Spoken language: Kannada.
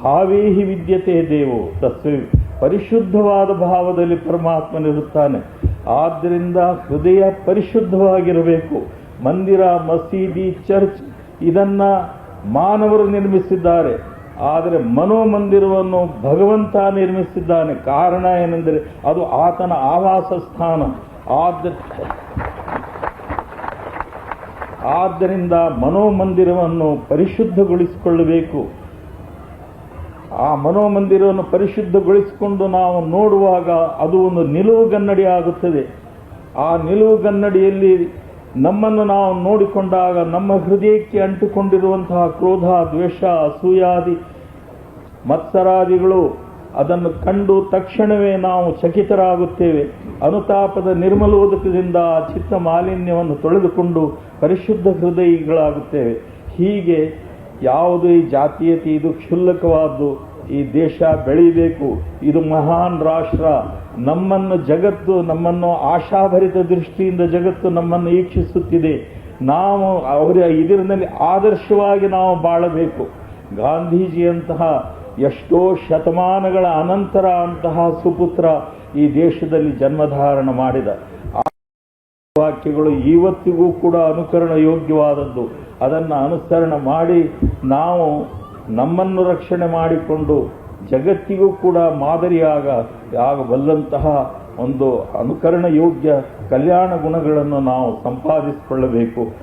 ಭಾವೇಹಿ ವಿದ್ಯತೆ ದೇವೋ ತಸ್ವೇ ಪರಿಶುದ್ಧವಾದ ಭಾವದಲ್ಲಿ ಪರಮಾತ್ಮನಿರುತ್ತಾನೆ. ಆದ್ದರಿಂದ ಹೃದಯ ಪರಿಶುದ್ಧವಾಗಿರಬೇಕು. ಮಂದಿರ, ಮಸೀದಿ, ಚರ್ಚ್ ಇದನ್ನು ಮಾನವರು ನಿರ್ಮಿಸಿದ್ದಾರೆ, ಆದರೆ ಮನೋಮಂದಿರವನ್ನು ಭಗವಂತ ನಿರ್ಮಿಸಿದ್ದಾನೆ. ಕಾರಣ ಏನೆಂದರೆ ಅದು ಆತನ ಆವಾಸ ಸ್ಥಾನ. ಆದ್ದರಿಂದ ಮನೋಮಂದಿರವನ್ನು ಪರಿಶುದ್ಧಗೊಳಿಸಿಕೊಳ್ಳಬೇಕು. ಆ ಮನೋಮಂದಿರವನ್ನು ಪರಿಶುದ್ಧಗೊಳಿಸಿಕೊಂಡು ನಾವು ನೋಡುವಾಗ ಅದು ಒಂದು ನಿಲುವುಗನ್ನಡಿ ಆಗುತ್ತದೆ. ಆ ನಿಲುವುಗನ್ನಡಿಯಲ್ಲಿ ನಮ್ಮನ್ನು ನಾವು ನೋಡಿಕೊಂಡಾಗ ನಮ್ಮ ಹೃದಯಕ್ಕೆ ಅಂಟುಕೊಂಡಿರುವಂತಹ ಕ್ರೋಧ, ದ್ವೇಷ, ಅಸೂಯಾದಿ ಮತ್ಸರಾದಿಗಳು ಅದನ್ನು ಕಂಡು ತಕ್ಷಣವೇ ನಾವು ಚಕಿತರಾಗುತ್ತೇವೆ. ಅನುತಾಪದ ನಿರ್ಮಲೋದಕದಿಂದ ಆ ಚಿತ್ತ ಮಾಲಿನ್ಯವನ್ನು ತೊಳೆದುಕೊಂಡು ಪರಿಶುದ್ಧ ಹೃದಯಿಗಳಾಗುತ್ತೇವೆ. ಹೀಗೆ ಯಾವುದು ಈ ಜಾತೀಯತೆ ಇದು ಕ್ಷುಲ್ಲಕವಾದ್ದು. ಈ ದೇಶ ಬೆಳೀಬೇಕು, ಇದು ಮಹಾನ್ ರಾಷ್ಟ್ರ. ನಮ್ಮನ್ನು ಆಶಾಭರಿತ ದೃಷ್ಟಿಯಿಂದ ಜಗತ್ತು ನಮ್ಮನ್ನು ಈಕ್ಷಿಸುತ್ತಿದೆ. ನಾವು ಇದರಲ್ಲಿ ಆದರ್ಶವಾಗಿ ನಾವು ಬಾಳಬೇಕು. ಗಾಂಧೀಜಿಯಂತಹ ಎಷ್ಟೋ ಶತಮಾನಗಳ ಅನಂತರ ಅಂತಹ ಸುಪುತ್ರ ಈ ದೇಶದಲ್ಲಿ ಜನ್ಮಧಾರಣ ಮಾಡಿದ. ಆ ವಾಕ್ಯಗಳು ಇವತ್ತಿಗೂ ಕೂಡ ಅನುಕರಣ ಯೋಗ್ಯವಾದದ್ದು. ಅದನ್ನು ಅನುಸರಣೆ ಮಾಡಿ ನಾವು ನಮ್ಮನ್ನು ರಕ್ಷಣೆ ಮಾಡಿಕೊಂಡು ಜಗತ್ತಿಗೂ ಕೂಡ ಮಾದರಿಯಾಗಬಲ್ಲಂತಹ ಒಂದು ಅನುಕರಣ ಯೋಗ್ಯ ಕಲ್ಯಾಣ ಗುಣಗಳನ್ನು ನಾವು ಸಂಪಾದಿಸಿಕೊಳ್ಳಬೇಕು.